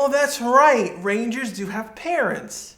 Oh, that's right, Rangers do have parents.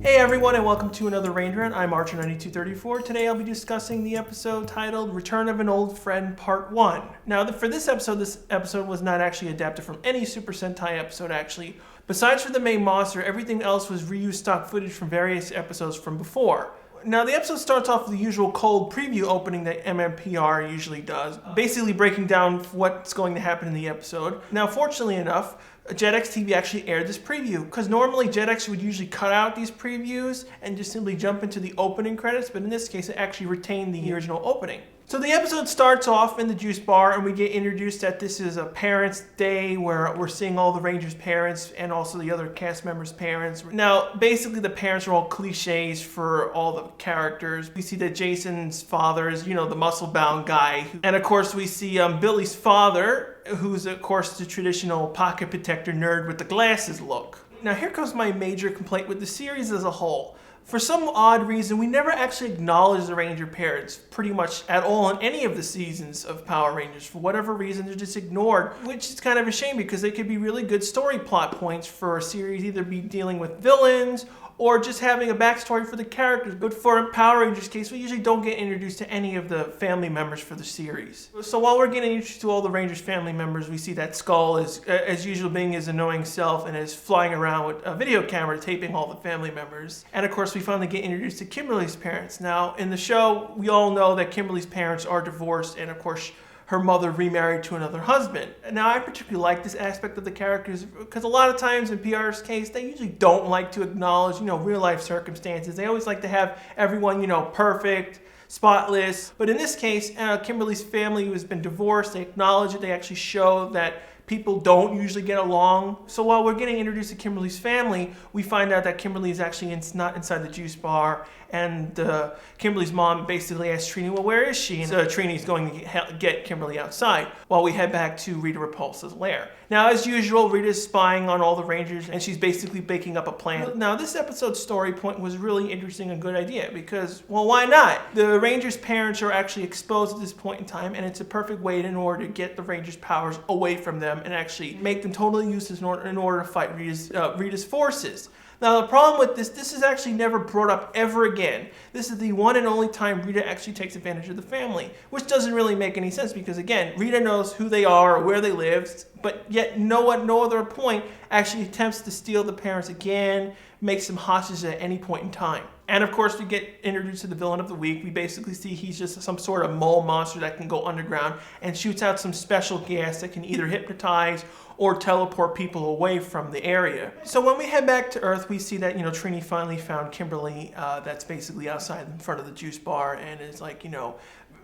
Hey everyone, and welcome to another Ranger Rant. I'm Archer9234. Today I'll be discussing the episode titled Return of an Old Friend Part 1. Now for this episode was not actually adapted from any Super Sentai episode actually. Besides for the main monster, everything else was reused stock footage from various episodes from before. Now the episode starts off with the usual cold preview opening that MMPR usually does, basically breaking down what's going to happen in the episode. Now fortunately enough, Jetix TV actually aired this preview, because normally Jetix would usually cut out these previews and just simply jump into the opening credits, but in this case it actually retained the original opening. So the episode starts off in the juice bar and we get introduced that this is a parents' day where we're seeing all the Rangers' parents and also the other cast members' parents. Now basically the parents are all cliches for all the characters. We see that Jason's father is, the muscle-bound guy. And of course we see Billy's father, who's of course the traditional pocket protector nerd with the glasses look. Now here comes my major complaint with the series as a whole. For some odd reason, we never actually acknowledge the Ranger parents pretty much at all in any of the seasons of Power Rangers. For whatever reason, they're just ignored, which is kind of a shame because they could be really good story plot points for a series, either be dealing with villains or just having a backstory for the characters. But for Power Rangers case, we usually don't get introduced to any of the family members for the series. So while we're getting introduced to all the Rangers family members, we see that Skull is, as usual, being his annoying self and is flying around with a video camera taping all the family members. And of course, we finally get introduced to Kimberly's parents. Now, in the show, we all know that Kimberly's parents are divorced and of course, her mother remarried to another husband. Now, I particularly like this aspect of the characters because a lot of times in PR's case, they usually don't like to acknowledge, real life circumstances. They always like to have everyone, perfect, spotless. But in this case, Kimberly's family has been divorced. They acknowledge it. They actually show that people don't usually get along. So while we're getting introduced to Kimberly's family, we find out that Kimberly is actually not inside the juice bar, and Kimberly's mom basically asks Trini, well, where is she? And Trini's going to get Kimberly outside while we head back to Rita Repulsa's lair. Now, as usual, Rita's spying on all the Rangers, and she's basically baking up a plan. Now, this episode's story point was really interesting and good idea because, well, why not? The Rangers' parents are actually exposed at this point in time, and it's a perfect way in order to get the Rangers' powers away from them and actually make them totally useless in order to fight Rita's forces. Now the problem with this is actually never brought up ever again. This is the one and only time Rita actually takes advantage of the family, which doesn't really make any sense because again, Rita knows who they are or where they live, but yet no other point actually attempts to steal the parents again, makes them hostages at any point in time. And of course, we get introduced to the villain of the week. We basically see he's just some sort of mole monster that can go underground and shoots out some special gas that can either hypnotize or teleport people away from the area. So when we head back to Earth, we see that, Trini finally found Kimberly that's basically outside in front of the juice bar and is like,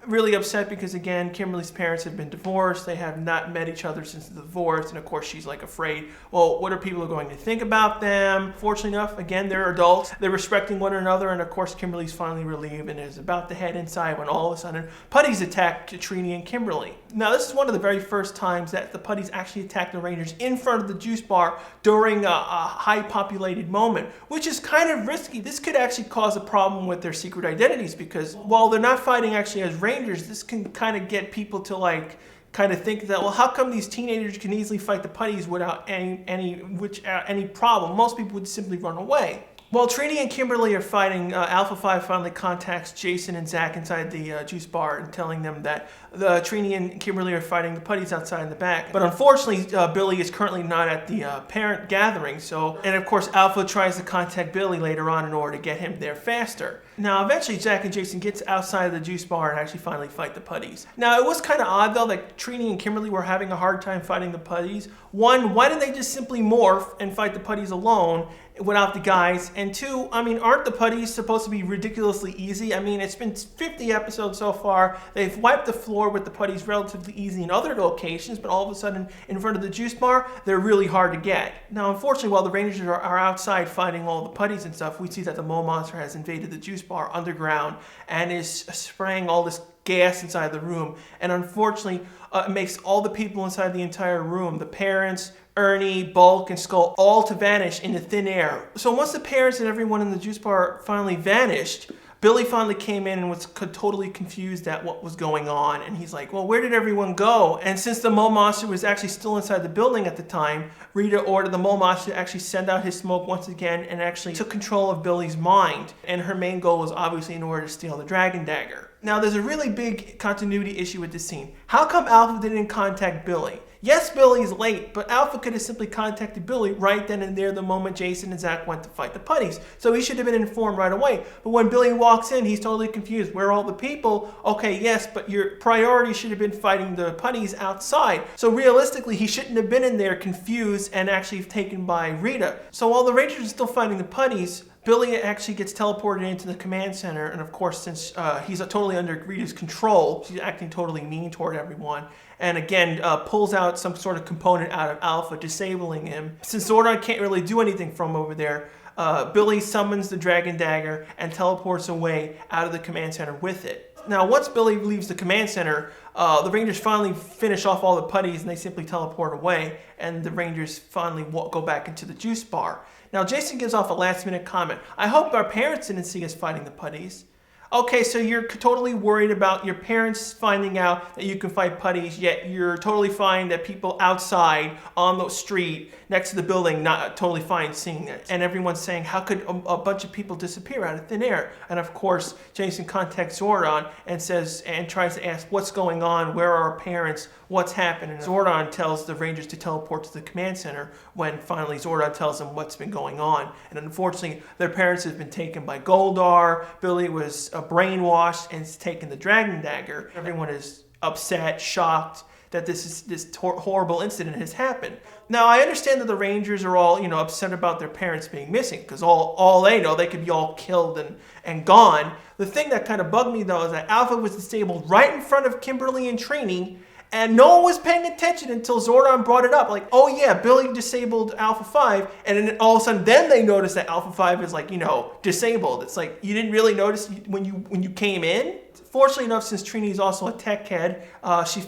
really upset because again, Kimberly's parents have been divorced. They have not met each other since the divorce. And of course, she's like afraid, well, what are people going to think about them? Fortunately enough, again, they're adults. They're respecting one another. And of course, Kimberly's finally relieved and is about to head inside when all of a sudden, putties attack Trini and Kimberly. Now, this is one of the very first times that the putties actually attack the Rangers in front of the juice bar during a high populated moment, which is kind of risky. This could actually cause a problem with their secret identities because while they're not fighting actually as Rangers, this can kind of get people to kind of think that, well, how come these teenagers can easily fight the putties without any problem? Most people would simply run away. While Trini and Kimberly are fighting, Alpha 5 finally contacts Jason and Zach inside the juice bar and telling them that Trini and Kimberly are fighting the putties outside in the back. But unfortunately, Billy is currently not at the parent gathering. And of course, Alpha tries to contact Billy later on in order to get him there faster. Now, eventually, Zach and Jason gets outside of the juice bar and actually finally fight the putties. Now, it was kind of odd, though, that Trini and Kimberly were having a hard time fighting the putties. One, why didn't they just simply morph and fight the putties alone? without the guys. And two, I mean, aren't the putties supposed to be ridiculously easy? I mean, it's been 50 episodes so far. They've wiped the floor with the putties relatively easy in other locations, but all of a sudden in front of the juice bar, they're really hard to get. Now, unfortunately, while the Rangers are outside fighting all the putties and stuff, we see that the Mo Monster has invaded the juice bar underground and is spraying all this gas inside the room. And unfortunately, it makes all the people inside the entire room, the parents, Ernie, Bulk, and Skull, all to vanish into thin air. So once the parents and everyone in the juice bar finally vanished, Billy finally came in and was totally confused at what was going on. And he's like, well, where did everyone go? And since the Mo Monster was actually still inside the building at the time, Rita ordered the Mo Monster to actually send out his smoke once again and actually took control of Billy's mind. And her main goal was obviously in order to steal the Dragon Dagger. Now, there's a really big continuity issue with this scene. How come Alpha didn't contact Billy? Yes, Billy's late, but Alpha could have simply contacted Billy right then and there the moment Jason and Zach went to fight the putties. So he should have been informed right away. But when Billy walks in, he's totally confused. Where are all the people? Okay, yes, but your priority should have been fighting the putties outside. So realistically, he shouldn't have been in there confused and actually taken by Rita. So while the Rangers are still fighting the putties, Billy actually gets teleported into the command center, and of course, since he's totally under Rita's control, she's acting totally mean toward everyone, and again, pulls out some sort of component out of Alpha, disabling him. Since Zordon can't really do anything from over there, Billy summons the Dragon Dagger and teleports away out of the command center with it. Now, once Billy leaves the command center, the Rangers finally finish off all the putties and they simply teleport away, and the Rangers finally go back into the juice bar. Now, Jason gives off a last-minute comment. I hope our parents didn't see us fighting the putties. Okay, so you're totally worried about your parents finding out that you can fight putties, yet you're totally fine that people outside on the street next to the building not totally fine seeing it. And everyone's saying, how could a bunch of people disappear out of thin air? And of course, Jason contacts Zordon and tries to ask what's going on, where are our parents, what's happened? And Zordon tells the Rangers to teleport to the command center when finally Zordon tells them what's been going on. And unfortunately, their parents have been taken by Goldar. Billy was brainwashed and has taken the Dragon Dagger. Everyone is upset, shocked that this horrible incident has happened. Now, I understand that the Rangers are all, upset about their parents being missing, because all they know, they could be all killed and gone. The thing that kind of bugged me, though, is that Alpha was disabled right in front of Kimberly and Trini, and no one was paying attention until Zordon brought it up. Like, oh yeah, Billy disabled Alpha 5, and then all of a sudden then they noticed that Alpha 5 is disabled. It's like, you didn't really notice when you came in? Fortunately enough, since Trini is also a tech head, she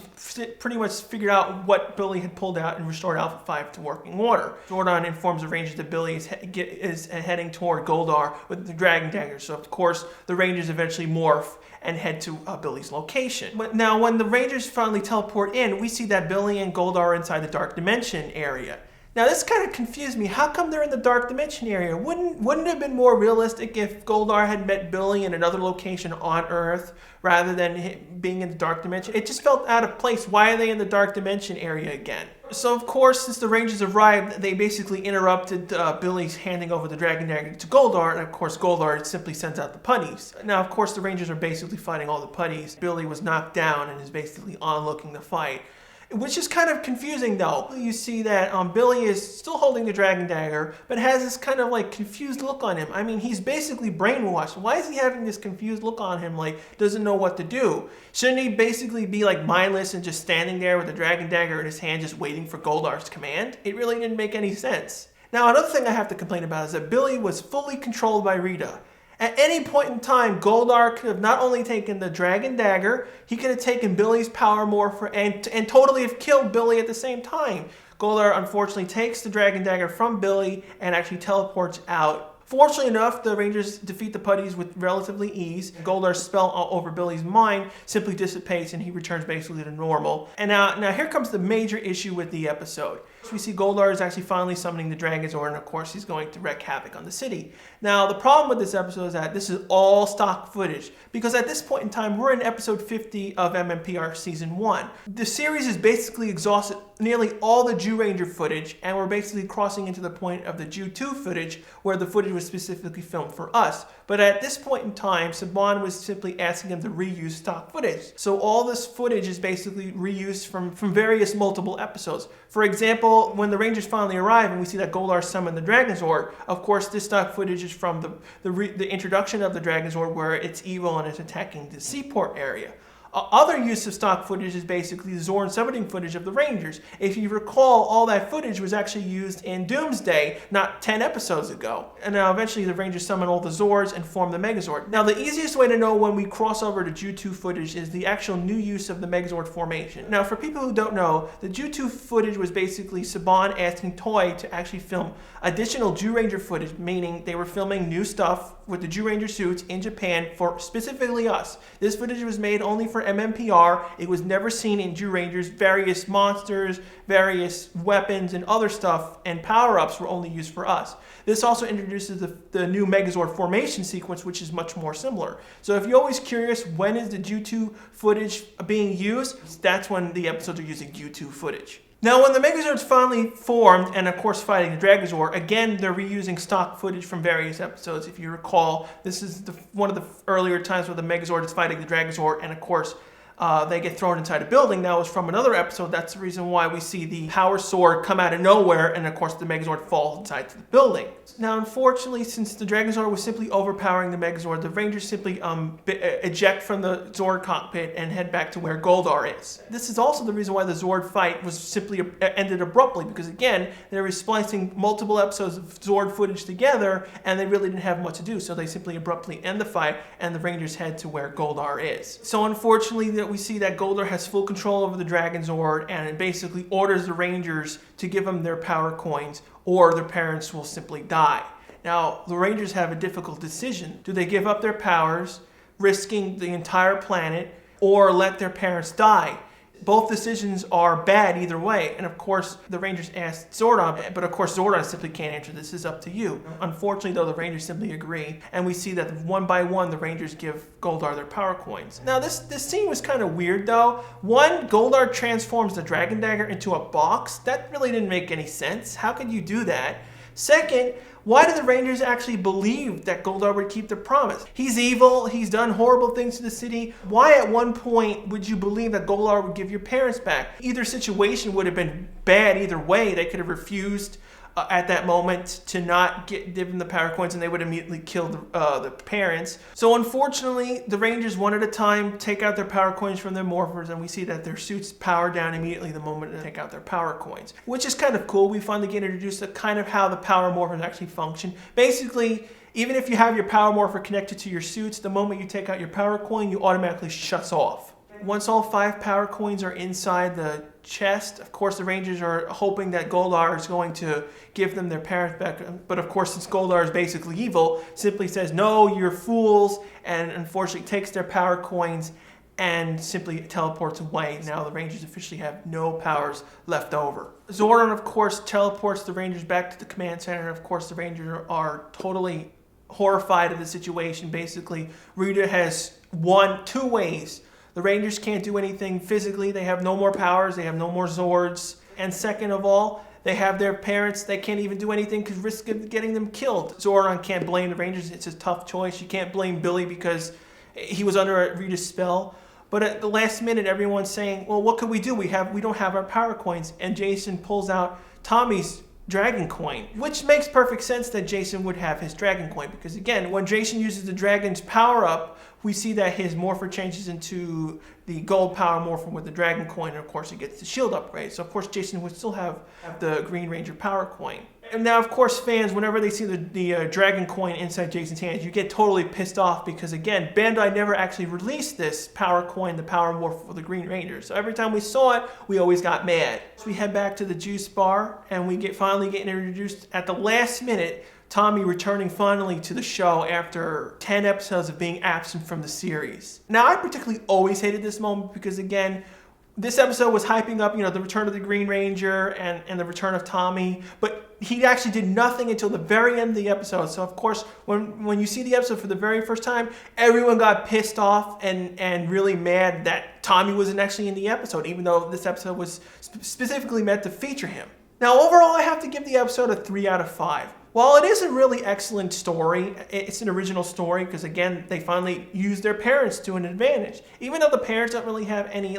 pretty much figured out what Billy had pulled out and restored Alpha 5 to working order. Zordon informs the Rangers that Billy is heading toward Goldar with the Dragon Dagger. So of course, the Rangers eventually morph and head to Billy's location. But now, when the Rangers finally teleport in, we see that Billy and Goldar are inside the Dark Dimension area. Now, this kind of confused me. How come they're in the Dark Dimension area? Wouldn't it have been more realistic if Goldar had met Billy in another location on Earth rather than being in the Dark Dimension? It just felt out of place. Why are they in the Dark Dimension area again? So, of course, since the Rangers arrived, they basically interrupted Billy's handing over the Dragon Dagger to Goldar, and of course, Goldar simply sends out the putties. Now, of course, the Rangers are basically fighting all the putties. Billy was knocked down and is basically onlooking the fight, which is kind of confusing, though. You see that Billy is still holding the Dragon Dagger, but has this kind of confused look on him. I mean, he's basically brainwashed. Why is he having this confused look on him, doesn't know what to do? Shouldn't he basically be mindless and just standing there with the Dragon Dagger in his hand, just waiting for Goldar's command? It really didn't make any sense. Now, another thing I have to complain about is that Billy was fully controlled by Rita. At any point in time, Goldar could have not only taken the Dragon Dagger, he could have taken Billy's Power Morpher and totally have killed Billy at the same time. Goldar unfortunately takes the Dragon Dagger from Billy and actually teleports out. Fortunately enough, the Rangers defeat the putties with relatively ease. Goldar's spell over Billy's mind simply dissipates and he returns basically to normal. And now here comes the major issue with the episode. We see Goldar is actually finally summoning the Dragonzord, and of course he's going to wreak havoc on the city. Now, the problem with this episode is that this is all stock footage, because at this point in time, we're in episode 50 of MMPR Season 1. The series is basically exhausted nearly all the Zyuranger footage, and we're basically crossing into the point of the Ju2 footage where the footage was specifically filmed for us. But at this point in time, Saban was simply asking them to reuse stock footage. So all this footage is basically reused from various multiple episodes. For example, when the Rangers finally arrive and we see that Goldar summon the Dragon Zord, of course this stock footage is from the introduction of the Dragon Zord where it's evil and it's attacking the seaport area. Other use of stock footage is basically the Zord summoning footage of the Rangers. If you recall, all that footage was actually used in Doomsday, not 10 episodes ago. And now eventually the Rangers summon all the Zords and form the Megazord. Now the easiest way to know when we cross over to Ju2 footage is the actual new use of the Megazord formation. Now for people who don't know, the Ju2 footage was basically Saban asking Toei to actually film additional Zyuranger footage, meaning they were filming new stuff with the Zyuranger suits in Japan for specifically us. This footage was made only for MMPR. It was never seen in Zyurangers. Various monsters, various weapons, and other stuff and power-ups were only used for us. This also introduces the new Megazord formation sequence, which is much more similar. So if you're always curious when is the Ju2 footage being used, that's when the episodes are using Ju2 footage. Now, when the Megazords finally formed, and of course fighting the Dragon Zord, again, they're reusing stock footage from various episodes. If you recall, this is one of the earlier times where the Megazord is fighting the Dragon Zord, and of course, they get thrown inside a building. That was from another episode. That's the reason why we see the Power Sword come out of nowhere, and of course the Megazord falls inside the building. Now, unfortunately, since the Dragon Zord was simply overpowering the Megazord, the Rangers simply eject from the Zord cockpit and head back to where Goldar is. This is also the reason why the Zord fight was simply ended abruptly, because again, they were splicing multiple episodes of Zord footage together, and they really didn't have much to do, so they simply abruptly end the fight, and the Rangers head to where Goldar is. So unfortunately, we see that Goldar has full control over the Dragon Zord, and it basically orders the Rangers to give them their power coins, or their parents will simply die. Now, the Rangers have a difficult decision. Do they give up their powers, risking the entire planet, or let their parents die? Both decisions are bad either way, and of course the Rangers asked Zordon, but of course Zordon simply can't answer. This is up to you. Unfortunately though, the Rangers simply agree, and we see that one by one the Rangers give Goldar their power coins. Now this scene was kind of weird though. One, Goldar transforms the Dragon Dagger into a box. That really didn't make any sense. How could you do that? Second, why do the Rangers actually believe that Goldar would keep their promise? He's evil, he's done horrible things to the city. Why at one point would you believe that Goldar would give your parents back? Either situation would have been bad either way. They could have refused at that moment to not give them the power coins, and they would immediately kill the parents. So unfortunately, the Rangers one at a time take out their power coins from their morphers, and we see that their suits power down immediately the moment they take out their power coins, which is kind of cool. We finally get introduced to kind of how the power morphers actually function. Basically, even if you have your power morpher connected to your suits, the moment you take out your power coin, you automatically shuts off. Once all 5 power coins are inside the chest, of course the Rangers are hoping that Goldar is going to give them their parents back, but of course since Goldar is basically evil, simply says, no, you're fools, and unfortunately takes their power coins and simply teleports away. Now the Rangers officially have no powers left over. Zordon, of course, teleports the Rangers back to the command center, and of course the Rangers are totally horrified of the situation. Basically, Rita has won 2 ways. The Rangers can't do anything physically. They have no more powers. They have no more Zords. And second of all, they have their parents. They can't even do anything because risk of getting them killed. Zordon can't blame the Rangers. It's a tough choice. You can't blame Billy because he was under Rita's spell. But at the last minute, everyone's saying, well, what could we do? We don't have our power coins. And Jason pulls out Tommy's dragon coin, which makes perfect sense that Jason would have his dragon coin, because again, when Jason uses the dragon's power up, we see that his morpher changes into the gold power morpher with the dragon coin, and of course he gets the shield upgrade. So of course Jason would still have the Green Ranger power coin. And now of course fans, whenever they see the dragon coin inside Jason's hands, you get totally pissed off because again, Bandai never actually released this power coin, the power morpher for the Green Ranger. So every time we saw it, we always got mad. So we head back to the juice bar and we finally get introduced at the last minute, Tommy returning finally to the show after 10 episodes of being absent from the series. Now, I particularly always hated this moment because, again, This episode was hyping up, the return of the Green Ranger and the return of Tommy, but he actually did nothing until the very end of the episode. So of course, when you see the episode for the very first time, everyone got pissed off and really mad that Tommy wasn't actually in the episode, even though this episode was specifically meant to feature him. Now, overall, I have to give the episode a 3 out of 5. While it is a really excellent story, it's an original story because, again, they finally used their parents to an advantage. Even though the parents don't really have any,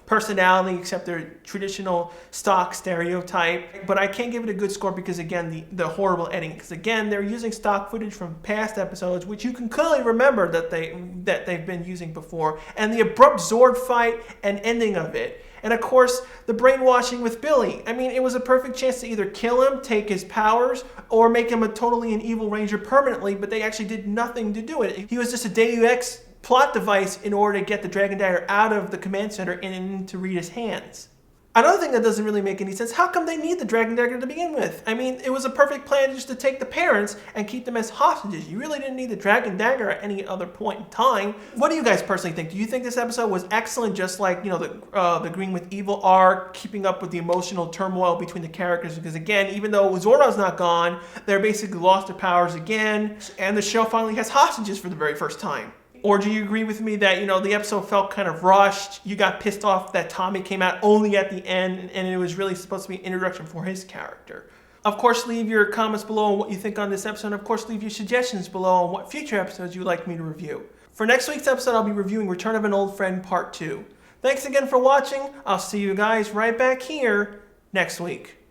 personality except their traditional stock stereotype. But I can't give it a good score because, again, the horrible editing. Because, again, they're using stock footage from past episodes, which you can clearly remember that they've been using before. And the abrupt Zord fight and ending of it. And of course, the brainwashing with Billy. I mean, it was a perfect chance to either kill him, take his powers, or make him totally an evil ranger permanently, but they actually did nothing to do it. He was just a Deus Ex plot device in order to get the Dragon Dagger out of the command center and into Rita's hands. Another thing that doesn't really make any sense, how come they need the Dragon Dagger to begin with? I mean, it was a perfect plan just to take the parents and keep them as hostages. You really didn't need the Dragon Dagger at any other point in time. What do you guys personally think? Do you think this episode was excellent, just like, the Green with Evil arc, keeping up with the emotional turmoil between the characters? Because again, even though Zordon's not gone, they're basically lost their powers again, and the show finally has hostages for the very first time. Or do you agree with me that, the episode felt kind of rushed? You got pissed off that Tommy came out only at the end and it was really supposed to be an introduction for his character. Of course, leave your comments below on what you think on this episode. And of course, leave your suggestions below on what future episodes you'd like me to review. For next week's episode, I'll be reviewing Return of an Old Friend Part 2. Thanks again for watching. I'll see you guys right back here next week.